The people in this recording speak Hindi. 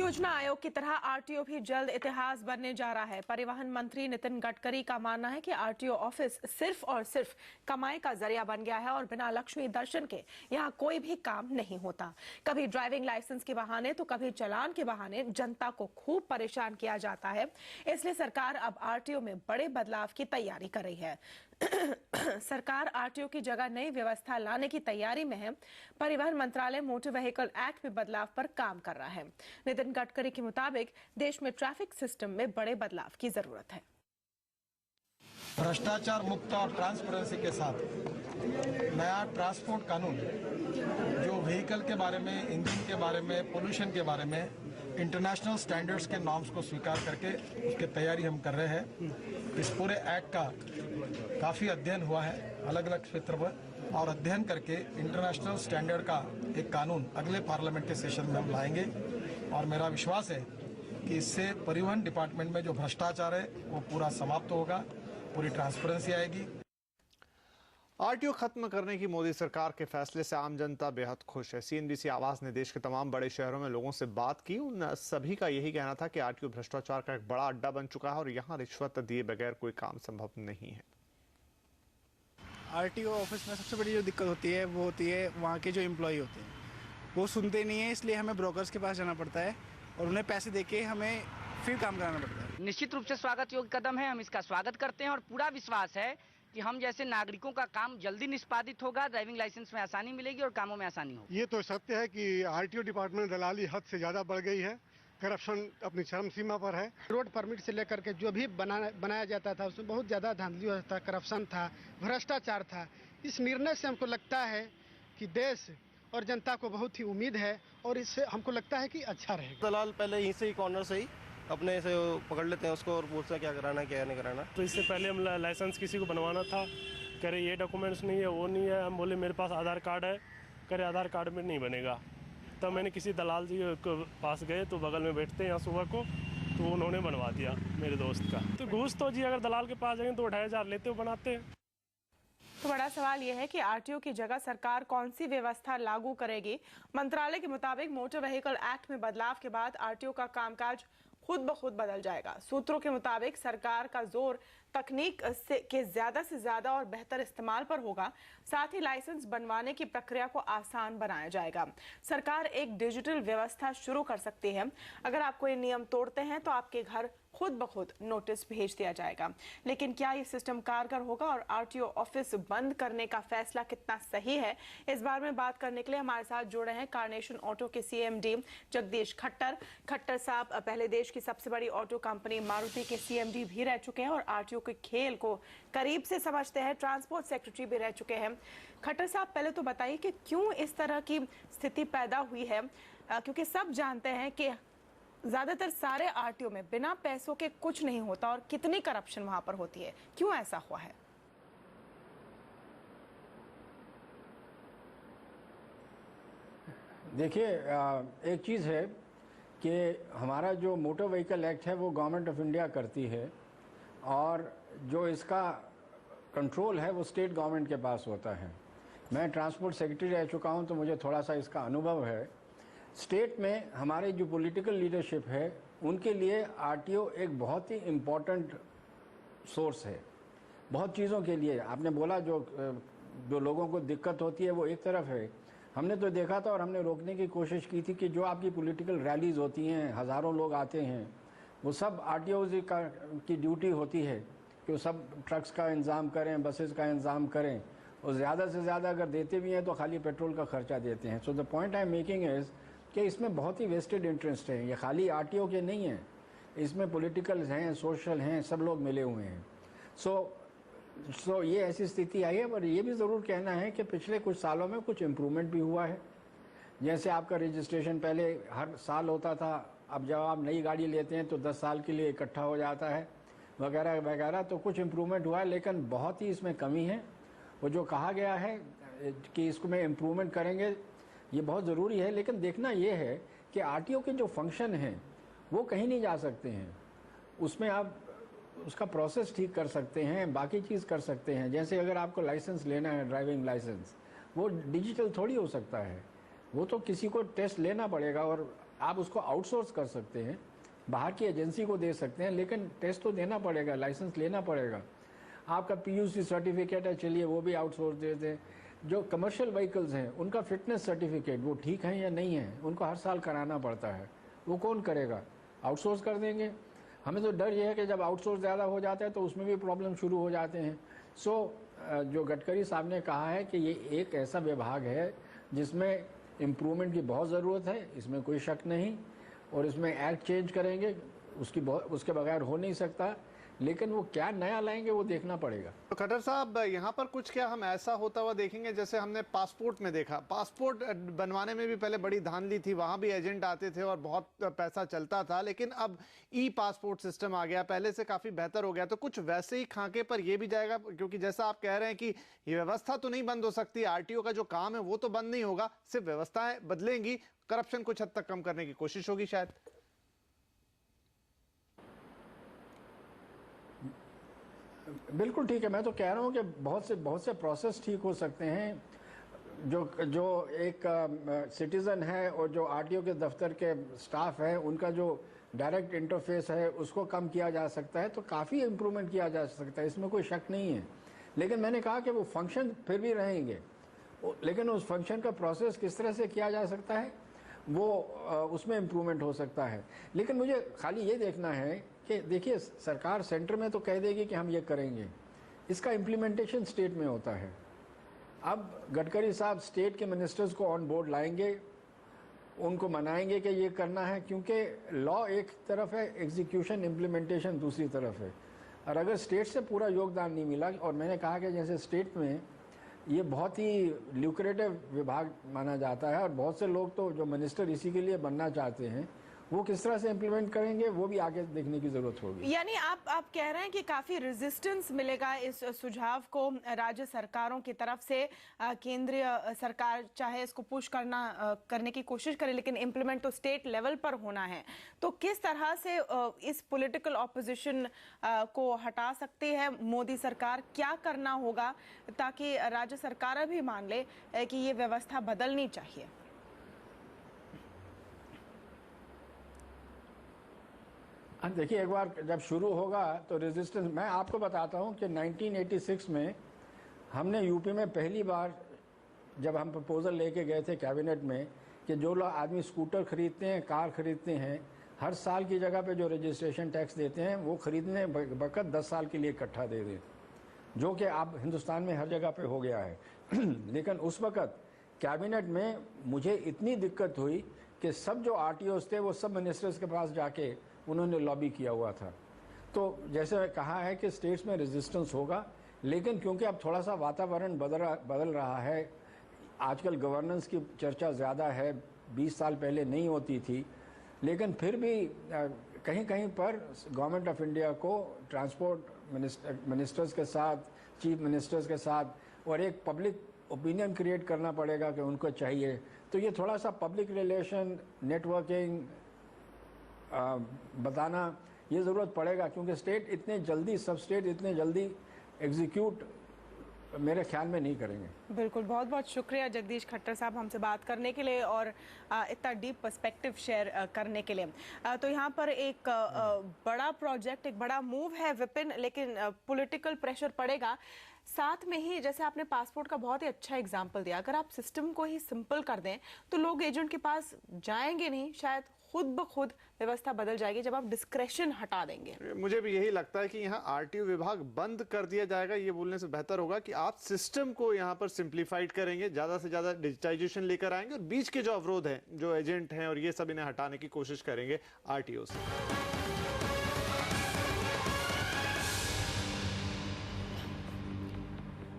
योजना आयोग की तरह आरटीओ भी जल्द इतिहास बनने जा रहा है। परिवहन मंत्री नितिन गडकरी का मानना है कि आरटीओ ऑफिस सिर्फ और सिर्फ कमाई का जरिया बन गया है और बिना लक्ष्मी दर्शन के यहाँ कोई भी काम नहीं होता। कभी ड्राइविंग लाइसेंस के बहाने तो कभी चालान के बहाने जनता को खूब परेशान किया जाता है। इसलिए सरकार अब आरटीओ में बड़े बदलाव की तैयारी कर रही है। सरकार आरटीओ की जगह नई व्यवस्था लाने की तैयारी में है। परिवहन मंत्रालय मोटर व्हीकल एक्ट में बदलाव पर काम कर रहा है। नितिन गडकरी के मुताबिक देश में ट्रैफिक सिस्टम में बड़े बदलाव की जरूरत है। भ्रष्टाचार मुक्त और ट्रांसपेरेंसी के साथ नया ट्रांसपोर्ट कानून जो व्हीकल के बारे में, इंजन के बारे में, पोल्यूशन के बारे में इंटरनेशनल स्टैंडर्ड्स के नॉर्म्स को स्वीकार करके उसकी तैयारी हम कर रहे हैं। इस पूरे एक्ट का काफ़ी अध्ययन हुआ है अलग अलग क्षेत्र पर, और अध्ययन करके इंटरनेशनल स्टैंडर्ड का एक कानून अगले पार्लियामेंट के सेशन में हम लाएंगे। और मेरा विश्वास है कि इससे परिवहन डिपार्टमेंट में जो भ्रष्टाचार है वो पूरा समाप्त होगा, पूरी ट्रांसपेरेंसी आएगी। आरटीओ खत्म करने की मोदी सरकार के फैसले से आम जनता बेहद खुश है। सीएनबीसी आवाज ने देश के तमाम बड़े शहरों में लोगों से बात की। उन सभी का यही कहना था कि आरटीओ भ्रष्टाचार का एक बड़ा अड्डा बन चुका है और यहाँ रिश्वत दिए बगैर कोई काम संभव नहीं है। आरटीओ ऑफिस में सबसे बड़ी जो दिक्कत होती है वो होती है वहाँ के जो एम्प्लॉय होते हैं वो सुनते नहीं है, इसलिए हमें ब्रोकर्स के पास जाना पड़ता है और उन्हें पैसे देके हमें फिर काम कराना पड़ता है। निश्चित रूप से स्वागत योग्य कदम है, हम इसका स्वागत करते हैं और पूरा विश्वास है कि हम जैसे नागरिकों का काम जल्दी निष्पादित होगा, ड्राइविंग लाइसेंस में आसानी मिलेगी और कामों में आसानी होगी। ये तो सत्य है कि आरटीओ डिपार्टमेंट दलाली हद से ज्यादा बढ़ गई है, करप्शन अपनी चरम सीमा पर है। रोड परमिट से लेकर के जो भी बनाया जाता था उसमें बहुत ज्यादा धांधली होता था, करप्शन था, भ्रष्टाचार था। इस निर्णय से हमको लगता है कि देश और जनता को बहुत ही उम्मीद है और इससे हमको लगता है कि अच्छा रहेगा। दलाल पहले यहीं से ही कॉर्नर से ही अपने से पकड़ लेते हैं उसको और पूछते हैं क्या कराना है क्या नहीं कराना। तो इससे पहले हम लाइसेंस किसी को बनवाना था, कह रहे ये डॉक्यूमेंट्स नहीं है, वो नहीं है। हम बोले मेरे पास आधार कार्ड है, कह रहे आधार कार्ड में नहीं बनेगा। तब मैंने किसी दलाल जी के पास गए तो बगल में बैठते हैं यहाँ सुबह को, तो उन्होंने बनवा दिया मेरे दोस्त का। तो घूस तो जी अगर दलाल के पास जाएंगे तो 2500 लेते हो बनाते हैं। तो बड़ा सवाल यह है कि आरटीओ की जगह सरकार कौन सी व्यवस्था लागू करेगी। मंत्रालय के मुताबिक मोटर व्हीकल एक्ट में बदलाव के बाद आरटीओ का कामकाज खुद ब खुद बदल जाएगा। सूत्रों के मुताबिक सरकार का जोर तकनीक के ज्यादा से ज्यादा और बेहतर इस्तेमाल पर होगा। साथ ही लाइसेंस बनवाने की प्रक्रिया को आसान बनाया जाएगा। सरकार एक डिजिटल व्यवस्था शुरू कर सकती है। अगर आप कोई नियम तोड़ते हैं तो आपके घर खुद ब खुद नोटिस भेज दिया जाएगा। लेकिन क्या ये सिस्टम कारगर होगा और आरटीओ ऑफिस बंद करने का फैसला कितना सही है, इस बारे में बात करने के लिए हमारे साथ जुड़े हैं कार्नेशन ऑटो के सीएमडी जगदीश खट्टर साहब पहले देश की सबसे बड़ी ऑटो कंपनी मारुति के सीएमडी भी रह चुके हैं और आरटीओ के खेल को करीब से समझते हैं, ट्रांसपोर्ट सेक्रेटरी भी रह चुके हैं। खट्टर साहब पहले तो बताइए कि क्यों इस तरह की स्थिति पैदा हुई है, क्योंकि सब जानते हैं कि ज्यादातर सारे आरटीओ में बिना पैसों के कुछ नहीं होता और कितनी करप्शन वहां पर होती है। क्यों ऐसा हुआ है? देखिए, एक चीज़ है कि हमारा जो मोटर व्हीकल एक्ट है वो गवर्नमेंट ऑफ इंडिया करती है और जो इसका कंट्रोल है वो स्टेट गवर्नमेंट के पास होता है। मैं ट्रांसपोर्ट सेक्रेटरी रह चुका हूं तो मुझे थोड़ा सा इसका अनुभव है। स्टेट में हमारे जो पॉलिटिकल लीडरशिप है उनके लिए आरटीओ एक बहुत ही इम्पोर्टेंट सोर्स है बहुत चीज़ों के लिए। आपने बोला जो लोगों को दिक्कत होती है वो एक तरफ है। हमने तो देखा था और हमने रोकने की कोशिश की थी कि जो आपकी पॉलिटिकल रैलीज होती हैं, हज़ारों लोग आते हैं, वो सब आरटीओ की ड्यूटी होती है कि वो सब ट्रक्स का इंतज़ाम करें, बसेस का इंतज़ाम करें और ज़्यादा से ज़्यादा अगर देते भी हैं तो खाली पेट्रोल का खर्चा देते हैं। So the point I am making is कि इसमें बहुत ही वेस्टेड इंटरेस्ट है। ये खाली आरटीओ के नहीं हैं, इसमें पॉलिटिकल हैं, सोशल हैं, सब लोग मिले हुए हैं। सो ये ऐसी स्थिति आई है। पर ये भी ज़रूर कहना है कि पिछले कुछ सालों में कुछ इम्प्रूवमेंट भी हुआ है। जैसे आपका रजिस्ट्रेशन पहले हर साल होता था, अब जब आप नई गाड़ी लेते हैं तो 10 साल के लिए इकट्ठा हो जाता है वगैरह वगैरह। तो कुछ इम्प्रूवमेंट हुआ है लेकिन बहुत ही इसमें कमी है। वो जो कहा गया है कि इसको में इम्प्रूवमेंट करेंगे ये बहुत ज़रूरी है, लेकिन देखना ये है कि आरटीओ के जो फंक्शन हैं वो कहीं नहीं जा सकते हैं। उसमें आप उसका प्रोसेस ठीक कर सकते हैं, बाकी चीज़ कर सकते हैं। जैसे अगर आपको लाइसेंस लेना है, ड्राइविंग लाइसेंस, वो डिजिटल थोड़ी हो सकता है, वो तो किसी को टेस्ट लेना पड़ेगा और आप उसको आउटसोर्स कर सकते हैं, बाहर की एजेंसी को दे सकते हैं, लेकिन टेस्ट तो देना पड़ेगा, लाइसेंस लेना पड़ेगा। आपका PUC सर्टिफिकेट है, चलिए वो भी आउटसोर्स दे दें। जो कमर्शियल व्हीकल्स हैं उनका फिटनेस सर्टिफिकेट वो ठीक है या नहीं है, उनको हर साल कराना पड़ता है, वो कौन करेगा? आउटसोर्स कर देंगे। हमें तो डर ये है कि जब आउटसोर्स ज़्यादा हो जाता है तो उसमें भी प्रॉब्लम शुरू हो जाते हैं। जो गडकरी साहब ने कहा है कि ये एक ऐसा विभाग है जिसमें इम्प्रूवमेंट की बहुत ज़रूरत है, इसमें कोई शक नहीं, और इसमें एक्ट चेंज करेंगे, उसके बगैर हो नहीं सकता, लेकिन वो क्या नया लाएंगे वो देखना पड़ेगा। तो खट्टर साहब, यहाँ पर कुछ क्या हम ऐसा होता हुआ देखेंगे जैसे हमने पासपोर्ट में देखा? पासपोर्ट बनवाने में भी पहले बड़ी धांधली थी, वहां भी एजेंट आते थे और बहुत पैसा चलता था, लेकिन अब ई-पासपोर्ट सिस्टम आ गया, पहले से काफी बेहतर हो गया। तो कुछ वैसे ही खाके पर ये भी जाएगा? क्योंकि जैसा आप कह रहे हैं कि ये व्यवस्था तो नहीं बंद हो सकती, RTO का जो काम है वो तो बंद नहीं होगा, सिर्फ व्यवस्थाएं बदलेंगी, करप्शन कुछ हद तक कम करने की कोशिश होगी शायद। बिल्कुल ठीक है, मैं तो कह रहा हूँ कि बहुत से प्रोसेस ठीक हो सकते हैं। जो एक सिटीज़न है और जो RTO के दफ्तर के स्टाफ है, उनका जो डायरेक्ट इंटरफेस है उसको कम किया जा सकता है, तो काफ़ी इम्प्रूवमेंट किया जा सकता है, इसमें कोई शक नहीं है। लेकिन मैंने कहा कि वो फंक्शन फिर भी रहेंगे, लेकिन उस फंक्शन का प्रोसेस किस तरह से किया जा सकता है वो उसमें इम्प्रूवमेंट हो सकता है। लेकिन मुझे खाली ये देखना है कि देखिए, सरकार सेंटर में तो कह देगी कि हम ये करेंगे, इसका इम्प्लीमेंटेशन स्टेट में होता है। अब गडकरी साहब स्टेट के मिनिस्टर्स को ऑन बोर्ड लाएंगे, उनको मनाएंगे कि ये करना है, क्योंकि लॉ एक तरफ है, एग्जीक्यूशन इम्प्लीमेंटेशन दूसरी तरफ है। और अगर स्टेट से पूरा योगदान नहीं मिला, और मैंने कहा कि जैसे स्टेट में ये बहुत ही ल्यूक्रेटिव विभाग माना जाता है और बहुत से लोग तो जो मिनिस्टर इसी के लिए बनना चाहते हैं, वो किस तरह से इम्प्लीमेंट करेंगे वो भी आगे देखने की जरूरत होगी। यानी आप कह रहे हैं कि काफी रेजिस्टेंस मिलेगा इस सुझाव को राज्य सरकारों की तरफ से। केंद्रीय सरकार चाहे इसको पुश करने की कोशिश करे, लेकिन इम्प्लीमेंट तो स्टेट लेवल पर होना है। तो किस तरह से इस पॉलिटिकल ऑपोजिशन को हटा सकती है मोदी सरकार? क्या करना होगा ताकि राज्य सरकार भी मान ले कि ये व्यवस्था बदलनी चाहिए? देखिए, एक बार जब शुरू होगा तो रेजिस्टेंस, मैं आपको बताता हूं कि 1986 में हमने यूपी में पहली बार जब हम प्रपोजल लेके गए थे कैबिनेट में कि जो लोग आदमी स्कूटर खरीदते हैं, कार खरीदते हैं, हर साल की जगह पे जो रजिस्ट्रेशन टैक्स देते हैं वो खरीदने बखत 10 साल के लिए इकट्ठा दे दें, जो कि अब हिंदुस्तान में हर जगह पे हो गया है। लेकिन उस वक़्त कैबिनेट में मुझे इतनी दिक्कत हुई कि सब जो RTOs थे वो सब मिनिस्टर्स के पास जाके उन्होंने लॉबी किया हुआ था। तो जैसे कहा है कि स्टेट्स में रेजिस्टेंस होगा, लेकिन क्योंकि अब थोड़ा सा वातावरण बदल रहा है, आजकल गवर्नेंस की चर्चा ज़्यादा है, 20 साल पहले नहीं होती थी, लेकिन फिर भी कहीं कहीं पर गवर्नमेंट ऑफ इंडिया को ट्रांसपोर्ट मिनिस्टर्स के साथ, चीफ मिनिस्टर्स के साथ और एक पब्लिक ओपिनियन क्रिएट करना पड़ेगा कि उनको चाहिए। तो ये थोड़ा सा पब्लिक रिलेशन, नेटवर्किंग बताना ये ज़रूरत पड़ेगा, क्योंकि स्टेट इतने जल्दी, सब स्टेट इतने जल्दी एग्जीक्यूट मेरे ख्याल में नहीं करेंगे। बिल्कुल, बहुत बहुत शुक्रिया जगदीश खट्टर साहब हमसे बात करने के लिए और इतना डीप पर्सपेक्टिव शेयर करने के लिए। तो यहाँ पर एक बड़ा प्रोजेक्ट, एक बड़ा मूव है विपिन, लेकिन पॉलिटिकल प्रेशर पड़ेगा। साथ में ही जैसे आपने पासपोर्ट का बहुत ही अच्छा एग्जाम्पल दिया, अगर आप सिस्टम को ही सिंपल कर दें तो लोग एजेंट के पास जाएंगे नहीं, शायद खुद ब खुद व्यवस्था बदल जाएगी जब आप डिस्क्रेशन हटा देंगे। मुझे भी यही लगता है कि यहाँ RTO विभाग बंद कर दिया जाएगा, ये बोलने से बेहतर होगा कि आप सिस्टम को यहाँ पर सिंप्लीफाइड करेंगे, ज्यादा से ज्यादा डिजिटाइजेशन लेकर आएंगे और बीच के जो अवरोध हैं, जो एजेंट हैं और ये सब, इन्हें हटाने की कोशिश करेंगे RTO से।